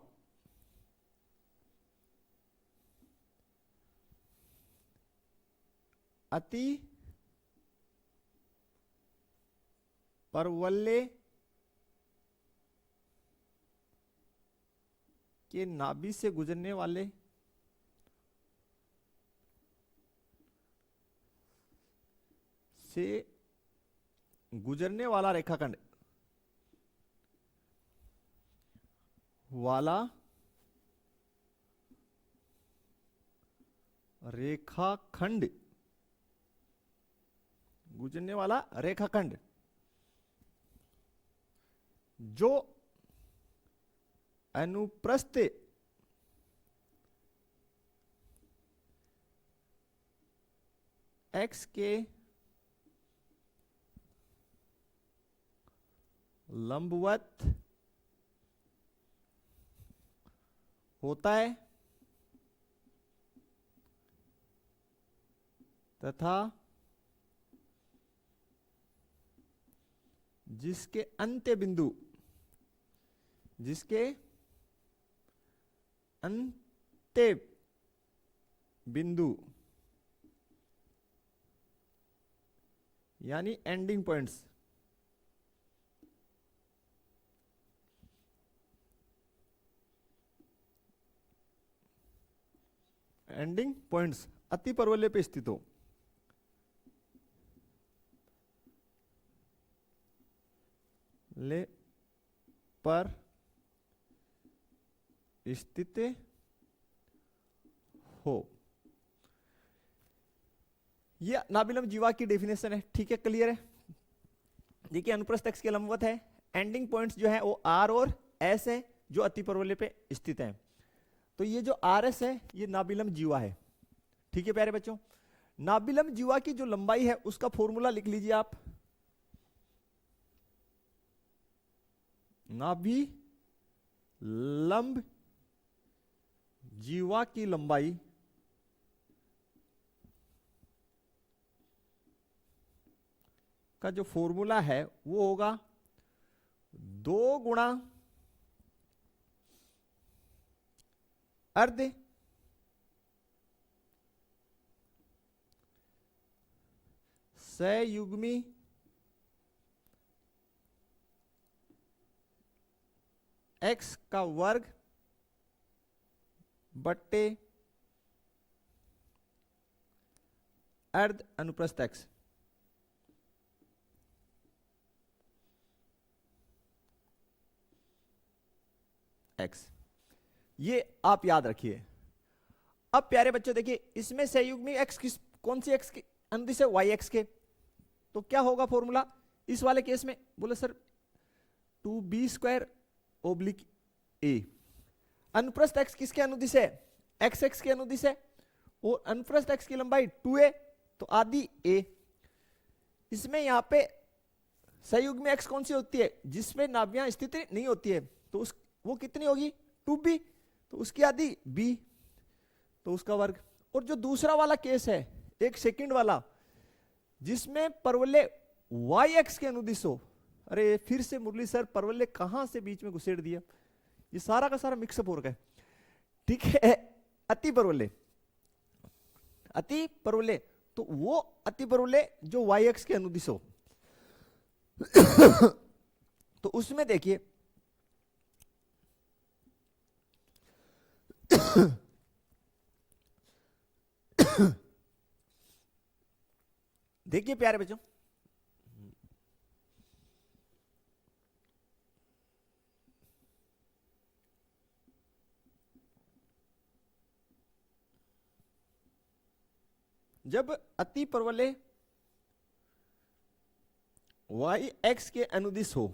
अति परवलय के नाभि से गुजरने वाले से गुजरने वाला रेखाखंड वाला रेखाखंड, गुजरने वाला रेखाखंड जो अनुप्रस्थ x के लंबवत होता है तथा जिसके अंत्य बिंदु यानी एंडिंग पॉइंट्स अति परवलय पे स्थित हो, ले पर स्थित हो। यह नाभिलंब जीवा की डेफिनेशन है। ठीक है, क्लियर है। देखिए अनुप्रस्थ x के लंबवत है, एंडिंग पॉइंट्स जो है वो R और S है जो अति परवलय पे स्थित है। तो ये जो RS है ये नाभिलंब जीवा है। ठीक है प्यारे बच्चों, नाभिलंब जीवा की जो लंबाई है उसका फॉर्मूला लिख लीजिए आप। नाभिलंब जीवा की लंबाई का जो फॉर्मूला है वो होगा 2 गुणा अर्ध सयुग्मी x का वर्ग बट्टे अर्ध अनुप्रस्थ x। ये आप याद रखिए। अब प्यारे बच्चों देखिए इसमें सहयुग्मी x कौन सी x की अनुदिश है, y x के। तो क्या होगा फॉर्मूला इस वाले केस में, बोले सर 2b² ओब्लिक a। अनुप्रस्थ x किसके अनुदिश है, x के अनुदिश है, और अनुप्रस्थ x की लंबाई 2a तो आदि a। इसमें यहां पे सहयुग्मी x कौन सी होती है, जिसमें नाभियां स्थित नहीं होती है, तो वो कितनी होगी 2b, तो उसकी आदि b, तो उसका वर्ग। और जो दूसरा वाला केस है एक सेकंड वाला जिसमें परवलय yx के अनुदिश हो, अरे फिर से मुरली सर परवलय कहां से बीच में घुसेड़ दिया, ये सारा का सारा मिक्सअप हो रखा है। ठीक है, अति परवलय तो वो अति परवलय जो yx के अनुदिश हो तो उसमें देखिए देखिए प्यारे बच्चों, जब अति परवलय yx के अनुदिश हो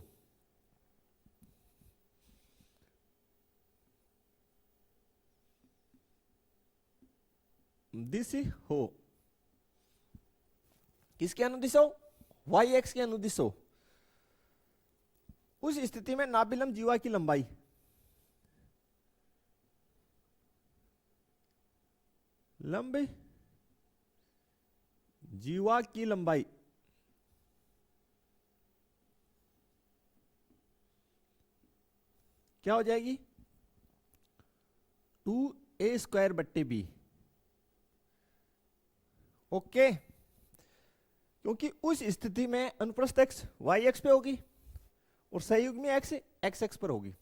दिश हो, किसके अनुदिश हो, yx के अनुदिश हो, उस स्थिति में नाभिलंब जीवा की लंबाई जीवा की लंबाई क्या हो जाएगी 2a² बट्टे b। ओके, क्योंकि उस स्थिति में अनुप्रस्थ x yx पे होगी और सहयुग्मी x x पर होगी।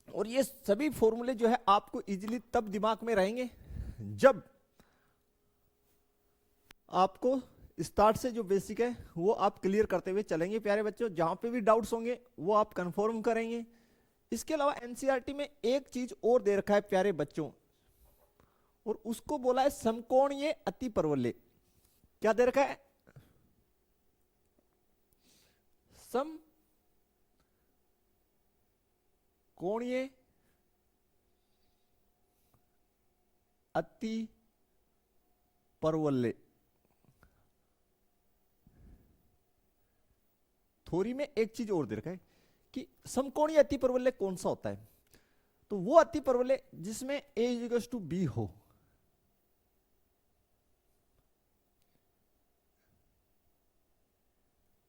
और ये सभी फॉर्मूले जो है आपको इजीली तब दिमाग में रहेंगे जब आपको स्टार्ट से जो बेसिक है वो आप क्लियर करते हुए चलेंगे प्यारे बच्चों। जहां पे भी डाउट्स होंगे वो आप कंफर्म करेंगे। इसके अलावा एनसीईआरटी में एक चीज और दे रखा है प्यारे बच्चों, और उसको बोला है समकोणीय अति परवलय। क्या दे रखा है, कोणीय अति परवलय। थ्योरी में एक चीज और दे रखा है कि समकोणीय अति परवलय कौन सा होता है, तो वो अति परवलय जिसमें a इक्वल्स टू बी हो।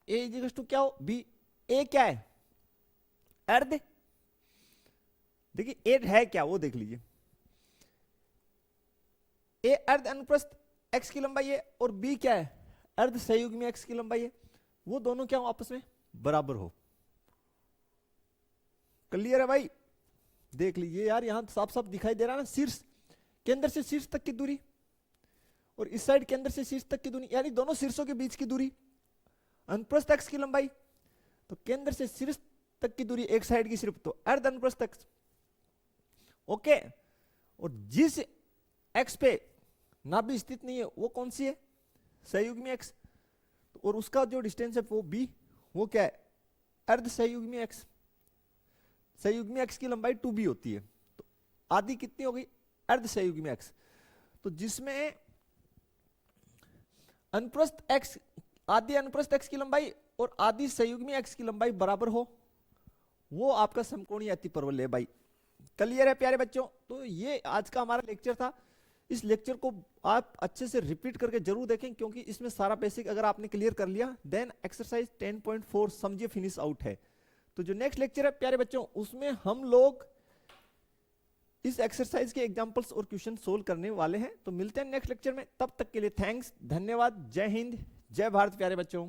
a इक्वल्स टू क्या हो, b। a क्या है, अर्ध। देखिए a है क्या वो देख लीजिए, a अर्ध अनुप्रस्थ x की लंबाई है और b क्या है, अर्ध संयुग्मी x की लंबाई है। वो दोनों क्या हो, आपस में बराबर हो। क्लियर है भाई? देख लीजिए यार, यहां साफ साफ दिखाई दे रहा है ना, शीर्ष केंद्र से शीर्ष तक की दूरी और इस साइड केंद्र से शीर्ष तक की दूरी, यानी दोनों शीर्षों के बीच की दूरी, अनुप्रस्थ x की लंबाई, तो केंद्र से शीर्ष तक की दूरी एक साइड की सिर्फ, तो अर्ध अनुप्रस्थ x। ओके, और जिस x पे नाभि स्थित नहीं है वो कौन सी है, संयुग्मी x, और उसका जो डिस्टेंस है वो b, वो क्या है, अर्ध संयुग्मी x। संयुग्मी x की लंबाई 2b होती है, तो आधी कितनी हो गई, अर्ध संयुग्मी x। तो जिसमें अनुप्रस्थ x, आधी अनुप्रस्थ x की लंबाई और आधी संयुग्मी x की लंबाई बराबर हो, वो आपका समकोणीय अति परवलय है भाई। क्लियर है प्यारे बच्चों? तो ये आज का हमारा लेक्चर था। इस लेक्चर को आप अच्छे से रिपीट करके जरूर देखें, क्योंकि इसमें सारा बेसिक अगर आपने क्लियर कर लिया, देन एक्सरसाइज 10.4 समझिए फिनिश आउट है। तो जो नेक्स्ट लेक्चर है प्यारे बच्चों, उसमें हम लोग इस एक्सरसाइज के एग्जांपल्स और क्वेश्चन सोल्व करने वाले हैं। तो मिलते हैं नेक्स्ट लेक्चर में, तब तक के लिए थैंक्स, धन्यवाद, जय हिंद, जय भारत प्यारे बच्चों।